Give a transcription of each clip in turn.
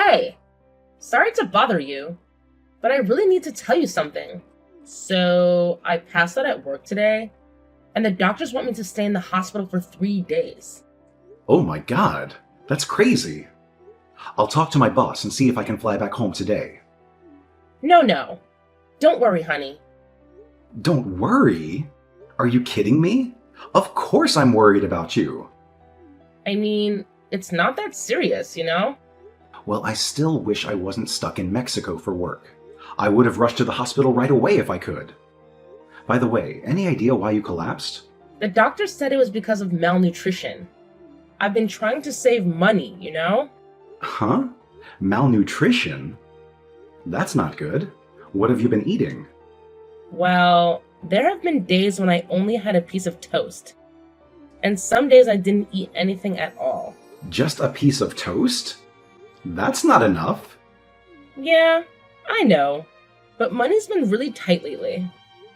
Hey, sorry to bother you, but I really need to tell you something. So, I passed out at work today, and the doctors want me to stay in the hospital for 3 days. Oh my god, that's crazy. I'll talk to my boss and see if I can fly back home today. No, no. Don't worry, honey. Don't worry? Are you kidding me? Of course I'm worried about you. I mean, it's not that serious, you know? Well, I still wish I wasn't stuck in Mexico for work. I would have rushed to the hospital right away if I could. By the way, any idea why you collapsed? The doctor said it was because of malnutrition. I've been trying to save money, you know? Huh? Malnutrition? That's not good. What have you been eating? Well, there have been days when I only had a piece of toast, and some days I didn't eat anything at all. Just a piece of toast? That's not enough. Yeah, I know, but money's been really tight lately.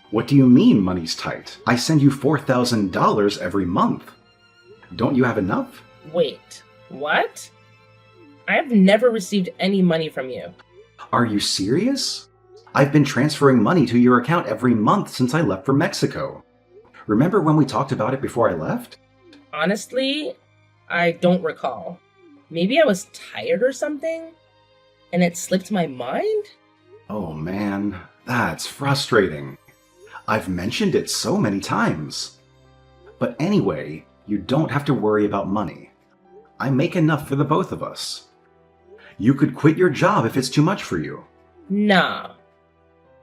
What do you mean money's tight? I send you $4,000 every month. Don't you have enough? Wait, what? I have never received any money from you. Are you serious? I've been transferring money to your account every month since I left for Mexico. Remember when we talked about it before I left? Honestly, I don't recall. Maybe I was tired or something, and it slipped my mind? Oh man, that's frustrating. I've mentioned it so many times. But anyway, you don't have to worry about money. I make enough for the both of us. You could quit your job if it's too much for you. Nah,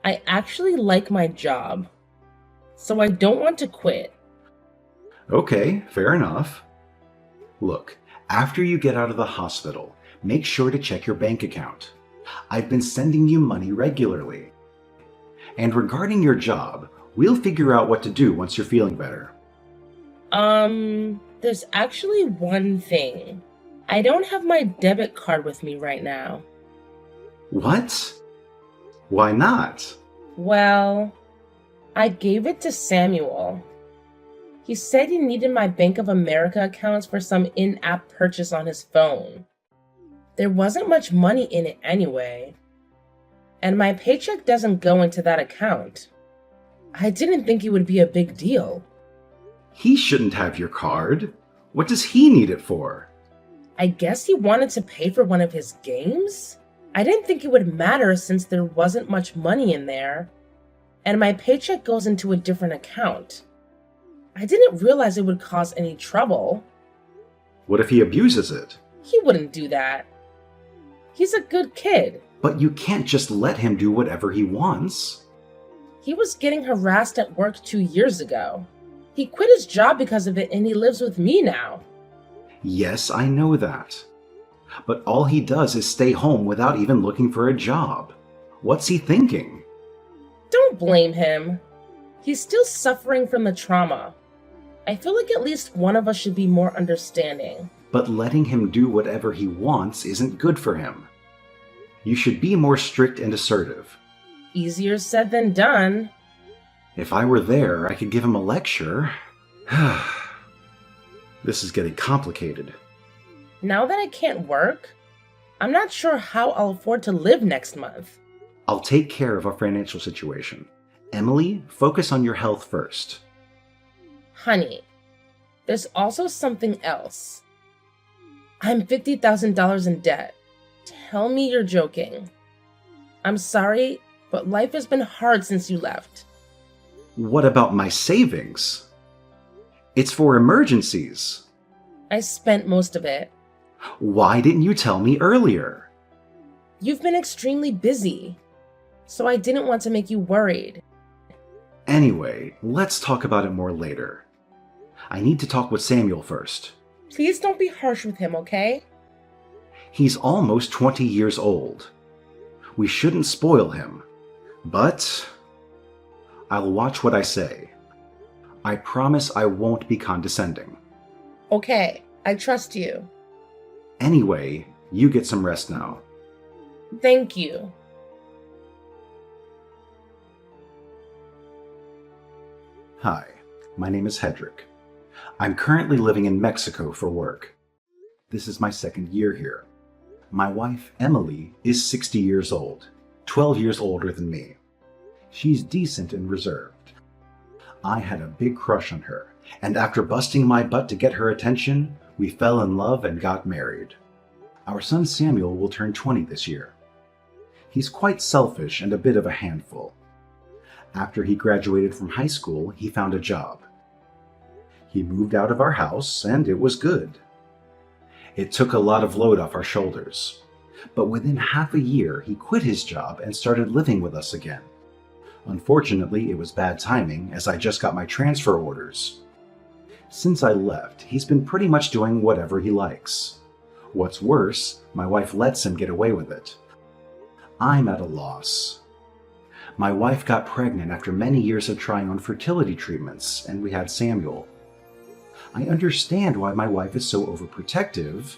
I actually like my job, so I don't want to quit. Okay, fair enough. Look, after you get out of the hospital, make sure to check your bank account. I've been sending you money regularly. And regarding your job, we'll figure out what to do once you're feeling better. There's actually one thing. I don't have my debit card with me right now. What? Why not? Well, I gave it to Samuel. He said he needed my Bank of America accounts for some in-app purchase on his phone. There wasn't much money in it anyway, and my paycheck doesn't go into that account. I didn't think it would be a big deal. He shouldn't have your card. What does he need it for? I guess he wanted to pay for one of his games? I didn't think it would matter since there wasn't much money in there, and my paycheck goes into a different account. I didn't realize it would cause any trouble. What if he abuses it? He wouldn't do that. He's a good kid. But you can't just let him do whatever he wants. He was getting harassed at work 2 years ago. He quit his job because of it and he lives with me now. Yes, I know that. But all he does is stay home without even looking for a job. What's he thinking? Don't blame him. He's still suffering from the trauma. I feel like at least one of us should be more understanding. But letting him do whatever he wants isn't good for him. You should be more strict and assertive. Easier said than done. If I were there, I could give him a lecture. This is getting complicated. Now that I can't work, I'm not sure how I'll afford to live next month. I'll take care of our financial situation. Emily, focus on your health first. Honey, there's also something else. I'm $50,000 in debt. Tell me you're joking. I'm sorry, but life has been hard since you left. What about my savings? It's for emergencies. I spent most of it. Why didn't you tell me earlier? You've been extremely busy, so I didn't want to make you worried. Anyway, let's talk about it more later. I need to talk with Samuel first. Please don't be harsh with him, okay? He's almost 20 years old. We shouldn't spoil him. But I'll watch what I say. I promise I won't be condescending. Okay, I trust you. Anyway, you get some rest now. Thank you. Hi, my name is Hedrick. I'm currently living in Mexico for work. This is my second year here. My wife, Emily, is 60 years old, 12 years older than me. She's decent and reserved. I had a big crush on her, and after busting my butt to get her attention, we fell in love and got married. Our son Samuel will turn 20 this year. He's quite selfish and a bit of a handful. After he graduated from high school, he found a job. He moved out of our house, and it was good. It took a lot of load off our shoulders. But within half a year, he quit his job and started living with us again. Unfortunately, it was bad timing, as I just got my transfer orders. Since I left, he's been pretty much doing whatever he likes. What's worse, my wife lets him get away with it. I'm at a loss. My wife got pregnant after many years of trying on fertility treatments, and we had Samuel. I understand why my wife is so overprotective,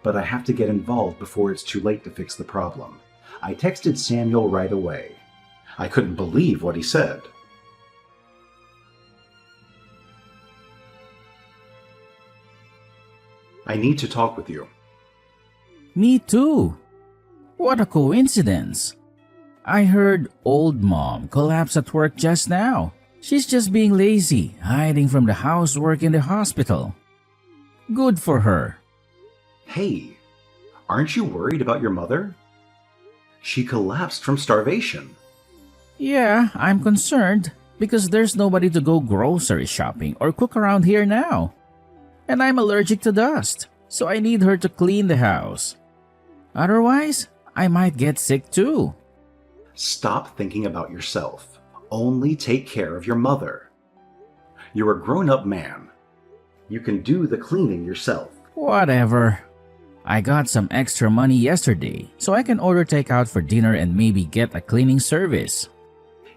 but I have to get involved before it's too late to fix the problem. I texted Samuel right away. I couldn't believe what he said. I need to talk with you. Me too. What a coincidence. I heard old mom collapse at work just now. She's just being lazy, hiding from the housework in the hospital. Good for her. Hey, aren't you worried about your mother? She collapsed from starvation. Yeah, I'm concerned because there's nobody to go grocery shopping or cook around here now. And I'm allergic to dust, so I need her to clean the house. Otherwise, I might get sick too. Stop thinking about yourself. Only take care of your mother. You're a grown-up man. You can do the cleaning yourself. Whatever. I got some extra money yesterday, so I can order takeout for dinner and maybe get a cleaning service.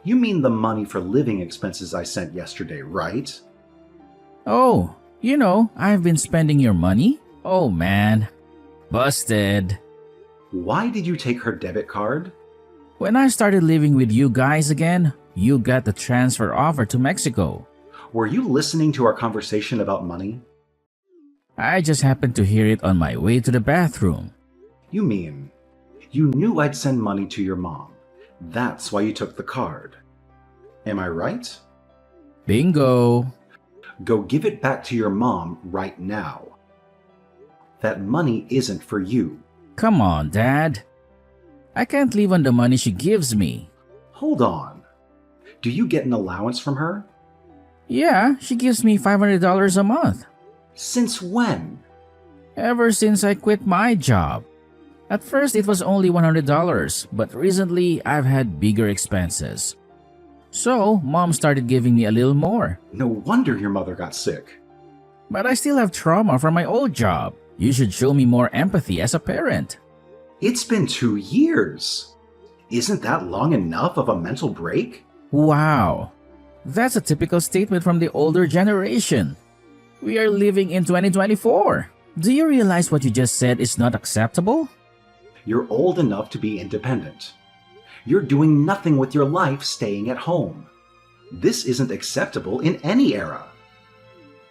You mean the money for living expenses I sent yesterday, right? Oh, I've been spending your money? Oh man. Busted. Why did you take her debit card? When I started living with you guys again, you got the transfer offer to Mexico. Were you listening to our conversation about money? I just happened to hear it on my way to the bathroom. You mean, you knew I'd send money to your mom. That's why you took the card. Am I right? Bingo. Go give it back to your mom right now. That money isn't for you. Come on, Dad. I can't live on the money she gives me. Hold on. Do you get an allowance from her? Yeah, she gives me $500 a month. Since when? Ever since I quit my job. At first it was only $100, but recently I've had bigger expenses. So, Mom started giving me a little more. No wonder your mother got sick. But I still have trauma from my old job. You should show me more empathy as a parent. It's been 2 years. Isn't that long enough of a mental break? Wow. That's a typical statement from the older generation. We are living in 2024. Do you realize what you just said is not acceptable? You're old enough to be independent. You're doing nothing with your life staying at home. This isn't acceptable in any era.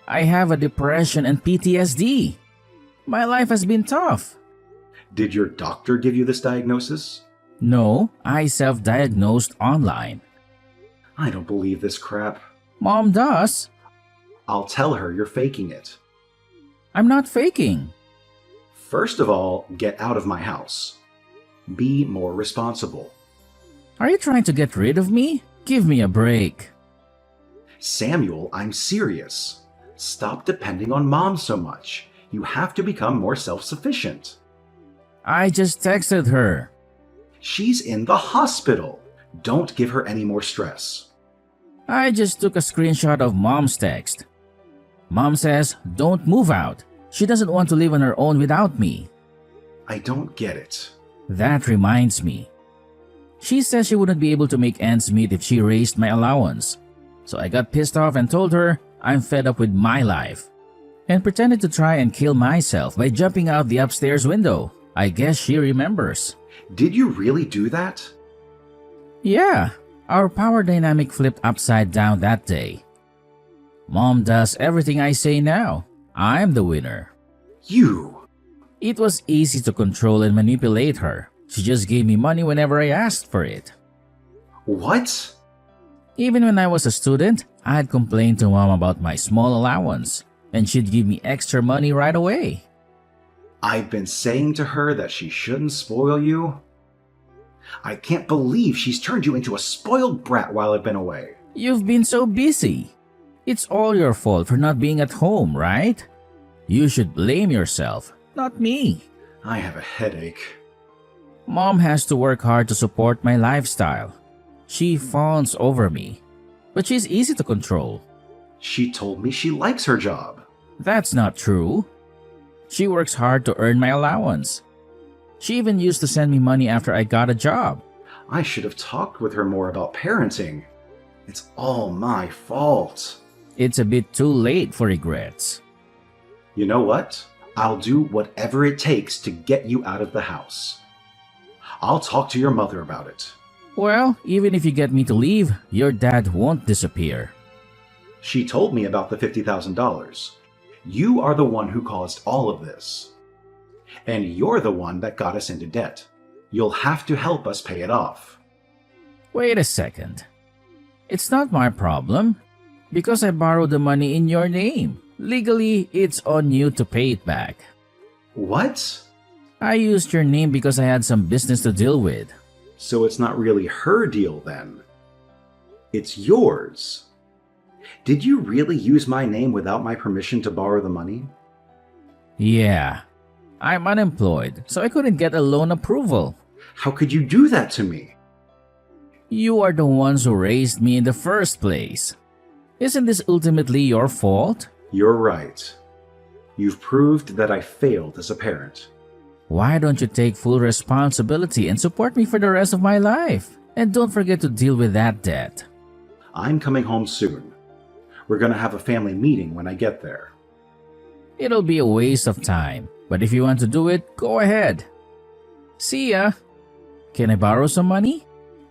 I have a depression and PTSD. My life has been tough. Did your doctor give you this diagnosis? No, I self-diagnosed online. I don't believe this crap. Mom does. I'll tell her you're faking it. I'm not faking. First of all, get out of my house. Be more responsible. Are you trying to get rid of me? Give me a break. Samuel, I'm serious. Stop depending on Mom so much. You have to become more self-sufficient. I just texted her. She's in the hospital. Don't give her any more stress. I just took a screenshot of Mom's text. Mom says, don't move out. She doesn't want to live on her own without me. I don't get it. That reminds me. She says she wouldn't be able to make ends meet if she raised my allowance. So I got pissed off and told her I'm fed up with my life. And pretended to try and kill myself by jumping out the upstairs window. I guess she remembers. Did you really do that? Yeah, our power dynamic flipped upside down that day. Mom does everything I say now. I'm the winner. You! It was easy to control and manipulate her. She just gave me money whenever I asked for it. What? Even when I was a student, I'd complain to mom about my small allowance, and she'd give me extra money right away. I've been saying to her that she shouldn't spoil you. I can't believe she's turned you into a spoiled brat while I've been away. You've been so busy. It's all your fault for not being at home, right? You should blame yourself, not me. I have a headache. Mom has to work hard to support my lifestyle. She fawns over me, but she's easy to control. She told me she likes her job. That's not true. She works hard to earn my allowance. She even used to send me money after I got a job. I should have talked with her more about parenting. It's all my fault. It's a bit too late for regrets. You know what? I'll do whatever it takes to get you out of the house. I'll talk to your mother about it. Well, even if you get me to leave, your dad won't disappear. She told me about the $50,000. You are the one who caused all of this. And you're the one that got us into debt. You'll have to help us pay it off. Wait a second. It's not my problem. Because I borrowed the money in your name. Legally, it's on you to pay it back. What? I used your name because I had some business to deal with. So it's not really her deal then. It's yours. Did you really use my name without my permission to borrow the money? Yeah. I'm unemployed, so I couldn't get a loan approval. How could you do that to me? You are the ones who raised me in the first place. Isn't this ultimately your fault? You're right. You've proved that I failed as a parent. Why don't you take full responsibility and support me for the rest of my life? And don't forget to deal with that debt. I'm coming home soon. We're gonna have a family meeting when I get there. It'll be a waste of time, but if you want to do it, go ahead. See ya. Can I borrow some money?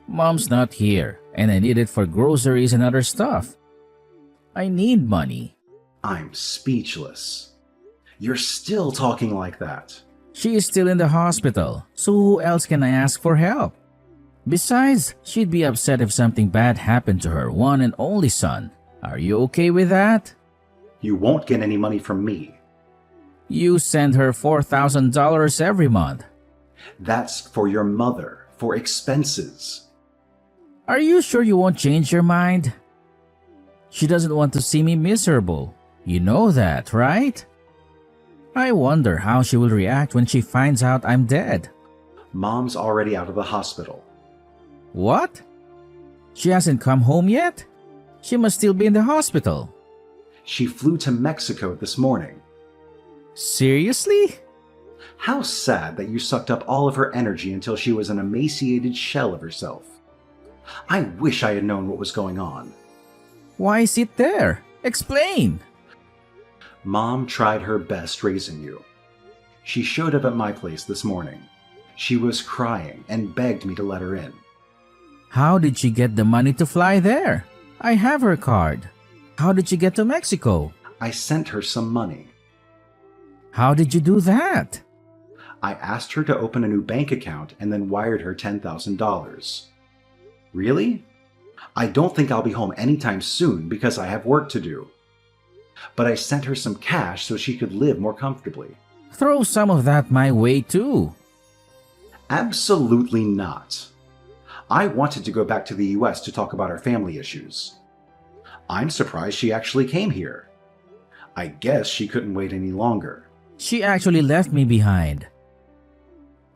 Mom's not here, and I need it for groceries and other stuff. I need money. I'm speechless. You're still talking like that. She is still in the hospital, so who else can I ask for help? Besides, she'd be upset if something bad happened to her one and only son. Are you okay with that? You won't get any money from me. You send her $4,000 every month. That's for your mother, for expenses. Are you sure you won't change your mind? She doesn't want to see me miserable. You know that, right? I wonder how she will react when she finds out I'm dead. Mom's already out of the hospital. What? She hasn't come home yet? She must still be in the hospital. She flew to Mexico this morning. Seriously? How sad that you sucked up all of her energy until she was an emaciated shell of herself. I wish I had known what was going on. Why sit there? Explain. Mom tried her best raising you. She showed up at my place this morning. She was crying and begged me to let her in. How did she get the money to fly there? I have her card. How did she get to Mexico? I sent her some money. How did you do that? I asked her to open a new bank account and then wired her $10,000. Really? I don't think I'll be home anytime soon because I have work to do. But I sent her some cash so she could live more comfortably. Throw some of that my way too. Absolutely not. I wanted to go back to the US to talk about our family issues. I'm surprised she actually came here. I guess she couldn't wait any longer. She actually left me behind.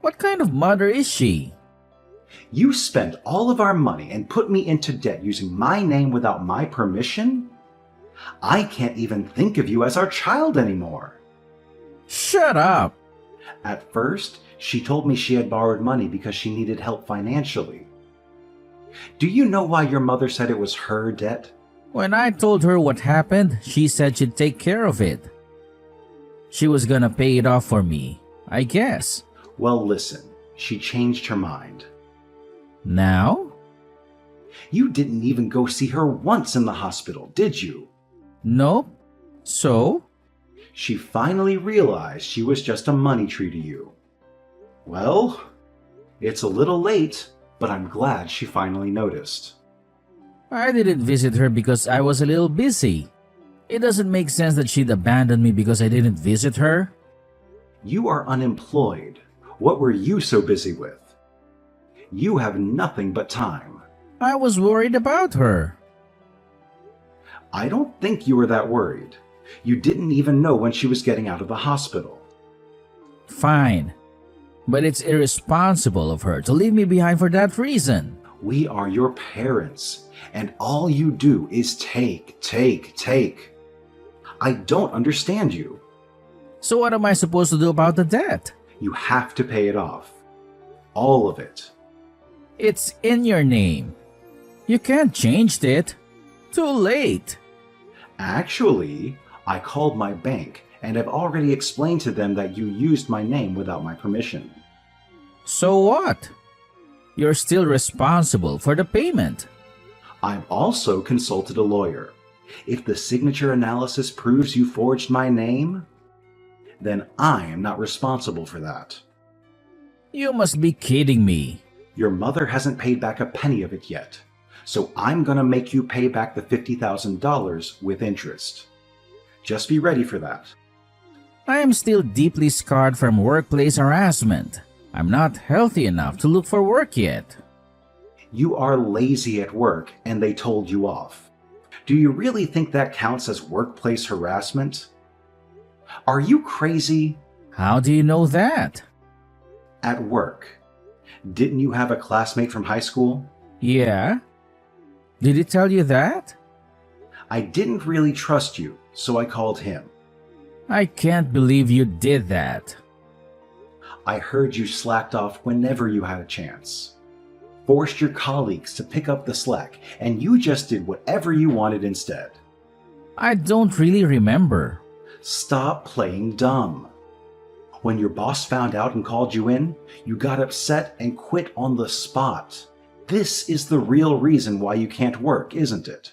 What kind of mother is she? You spent all of our money and put me into debt using my name without my permission? I can't even think of you as our child anymore. Shut up! At first, she told me she had borrowed money because she needed help financially. Do you know why your mother said it was her debt? When I told her what happened, she said she'd take care of it. She was gonna pay it off for me, I guess. Well, listen, she changed her mind. Now? You didn't even go see her once in the hospital, did you? Nope. So? She finally realized she was just a money tree to you. Well, it's a little late, but I'm glad she finally noticed. I didn't visit her because I was a little busy. It doesn't make sense that she'd abandon me because I didn't visit her. You are unemployed. What were you so busy with? You have nothing but time. I was worried about her. I don't think you were that worried. You didn't even know when she was getting out of the hospital. Fine. But it's irresponsible of her to leave me behind for that reason. We are your parents, and all you do is take. I don't understand you. So what am I supposed to do about the debt? You have to pay it off. All of it. It's in your name. You can't change it. Too late. Actually, I called my bank and have already explained to them that you used my name without my permission. So what? You're still responsible for the payment. I've also consulted a lawyer. If the signature analysis proves you forged my name, then I am not responsible for that. You must be kidding me. Your mother hasn't paid back a penny of it yet, so I'm gonna make you pay back the $50,000 with interest. Just be ready for that. I am still deeply scarred from workplace harassment. I'm not healthy enough to look for work yet. You are lazy at work and they told you off. Do you really think that counts as workplace harassment? Are you crazy? How do you know that? At work. Didn't you have a classmate from high school? Yeah? Did he tell you that? I didn't really trust you, so I called him. I can't believe you did that. I heard you slacked off whenever you had a chance. Forced your colleagues to pick up the slack, and you just did whatever you wanted instead. I don't really remember. Stop playing dumb. When your boss found out and called you in, you got upset and quit on the spot. This is the real reason why you can't work, isn't it?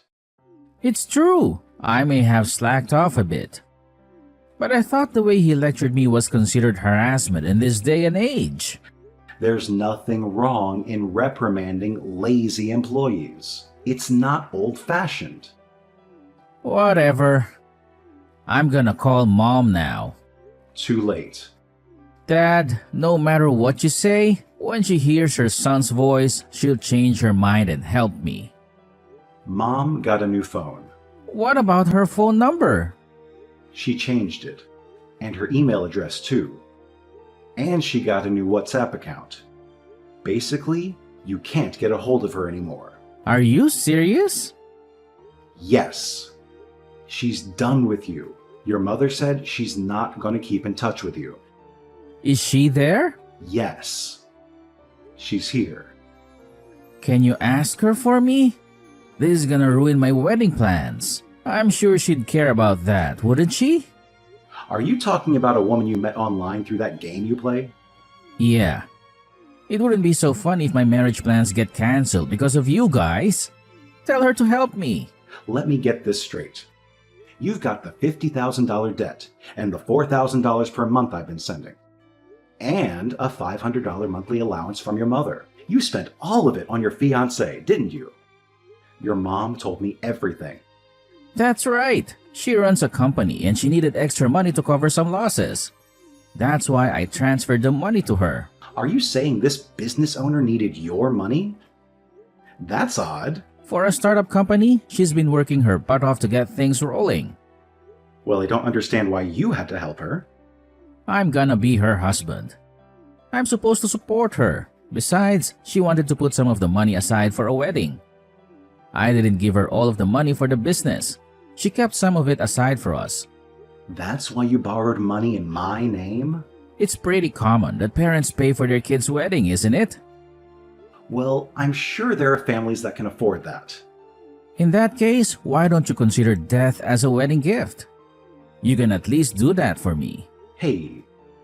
It's true. I may have slacked off a bit. But I thought the way he lectured me was considered harassment in this day and age. There's nothing wrong in reprimanding lazy employees. It's not old-fashioned. Whatever. I'm gonna call Mom now. Too late. Dad, no matter what you say, when she hears her son's voice, she'll change her mind and help me. Mom got a new phone. What about her phone number? She changed it, and her email address too. And she got a new WhatsApp account. Basically, you can't get a hold of her anymore. Are you serious? Yes. She's done with you. Your mother said she's not going to keep in touch with you. Is she there? Yes. She's here. Can you ask her for me? This is gonna ruin my wedding plans. I'm sure she'd care about that, wouldn't she? Are you talking about a woman you met online through that game you play? Yeah. It wouldn't be so fun if my marriage plans get cancelled because of you guys. Tell her to help me. Let me get this straight. You've got the $50,000 debt and the $4,000 per month I've been sending. And a $500 monthly allowance from your mother. You spent all of it on your fiancé, didn't you? Your mom told me everything. That's right. She runs a company and she needed extra money to cover some losses. That's why I transferred the money to her. Are you saying this business owner needed your money? That's odd. For a startup company, she's been working her butt off to get things rolling. Well, I don't understand why you had to help her. I'm gonna be her husband. I'm supposed to support her. Besides, she wanted to put some of the money aside for a wedding. I didn't give her all of the money for the business. She kept some of it aside for us. That's why you borrowed money in my name? It's pretty common that parents pay for their kids' wedding, isn't it? Well, I'm sure there are families that can afford that. In that case, why don't you consider death as a wedding gift? You can at least do that for me. Hey,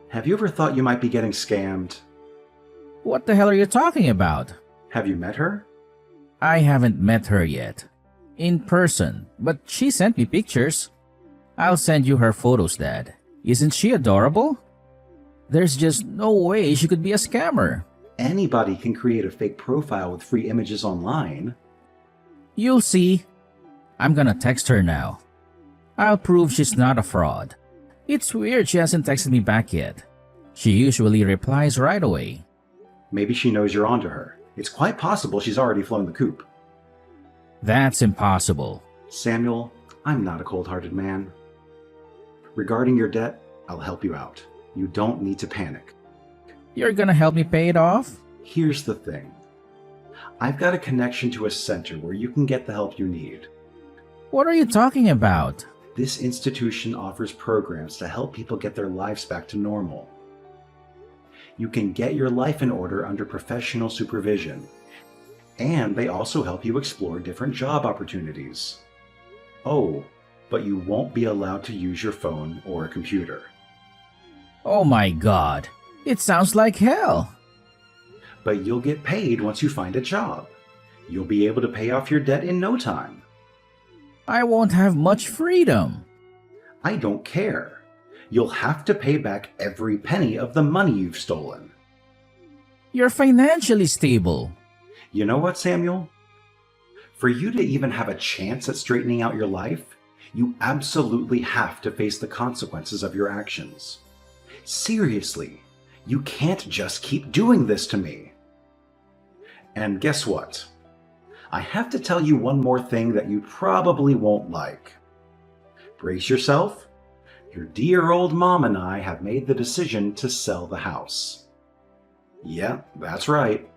have you ever thought you might be getting scammed? What the hell are you talking about? Have you met her? I haven't met her yet. In person, but she sent me pictures. I'll send you her photos, Dad. Isn't she adorable? There's just no way she could be a scammer. Anybody can create a fake profile with free images online. You'll see. I'm gonna text her now. I'll prove she's not a fraud. It's weird she hasn't texted me back yet. She usually replies right away. Maybe she knows you're onto her. It's quite possible she's already flown the coop. That's impossible. Samuel, I'm not a cold-hearted man. Regarding your debt, I'll help you out. You don't need to panic. You're gonna help me pay it off? Here's the thing. I've got a connection to a center where you can get the help you need. What are you talking about? This institution offers programs to help people get their lives back to normal. You can get your life in order under professional supervision, and they also help you explore different job opportunities. Oh, but you won't be allowed to use your phone or a computer. Oh my God. It sounds like hell. But you'll get paid once you find a job. You'll be able to pay off your debt in no time. I won't have much freedom. I don't care. You'll have to pay back every penny of the money you've stolen. You're financially stable. You know what, Samuel? For you to even have a chance at straightening out your life, you absolutely have to face the consequences of your actions. Seriously, you can't just keep doing this to me. And guess what? I have to tell you one more thing that you probably won't like. Brace yourself. Your dear old mom and I have made the decision to sell the house. Yeah, that's right.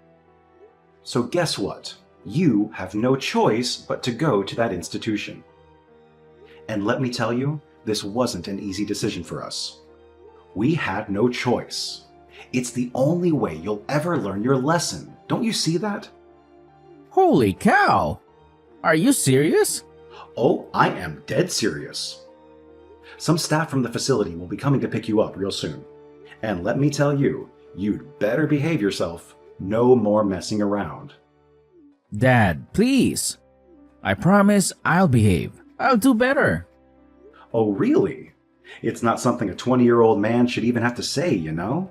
So guess what? You have no choice but to go to that institution. And let me tell you, this wasn't an easy decision for us. We had no choice. It's the only way you'll ever learn your lesson. Don't you see that? Holy cow! Are you serious? Oh, I am dead serious. Some staff from the facility will be coming to pick you up real soon. And let me tell you, you'd better behave yourself. No more messing around. Dad, please. I promise I'll behave. I'll do better. Oh, really? It's not something a 20-year-old man should even have to say, you know?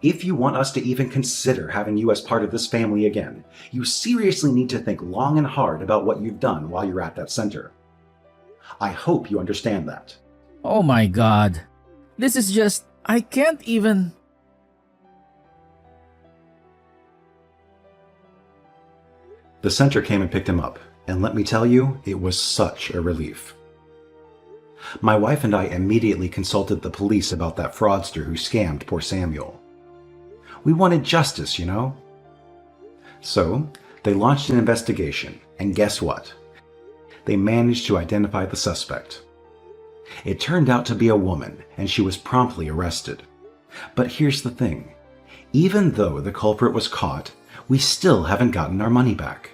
If you want us to even consider having you as part of this family again, you seriously need to think long and hard about what you've done while you're at that center. I hope you understand that. Oh my God. This is just... I can't even... The center came and picked him up, and let me tell you, it was such a relief. My wife and I immediately consulted the police about that fraudster who scammed poor Samuel. We wanted justice, you know? So, they launched an investigation, and guess what? They managed to identify the suspect. It turned out to be a woman, and she was promptly arrested. But here's the thing. Even though the culprit was caught, we still haven't gotten our money back.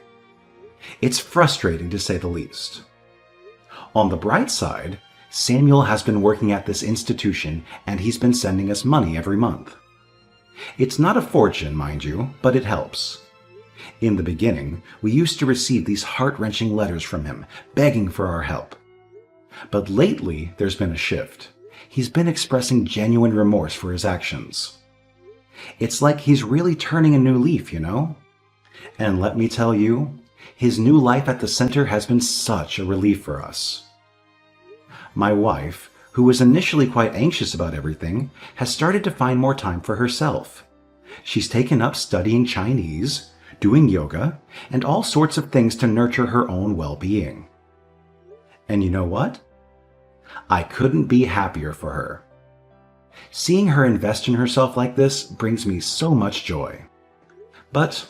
It's frustrating to say the least. On the bright side, Samuel has been working at this institution, and he's been sending us money every month. It's not a fortune, mind you, but it helps. In the beginning, we used to receive these heart-wrenching letters from him, begging for our help. But lately, there's been a shift. He's been expressing genuine remorse for his actions. It's like he's really turning a new leaf, you know? And let me tell you, his new life at the center has been such a relief for us. My wife, who was initially quite anxious about everything, has started to find more time for herself. She's taken up studying Chinese, doing yoga, and all sorts of things to nurture her own well-being. And you know what? I couldn't be happier for her. Seeing her invest in herself like this brings me so much joy. But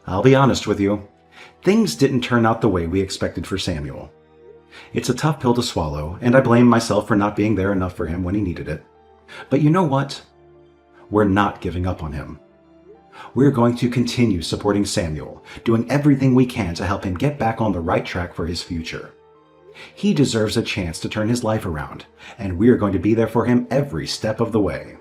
I'll be honest with you, things didn't turn out the way we expected for Samuel. It's a tough pill to swallow, and I blame myself for not being there enough for him when he needed it. But you know what? We're not giving up on him. We're going to continue supporting Samuel, doing everything we can to help him get back on the right track for his future. He deserves a chance to turn his life around, and we're going to be there for him every step of the way.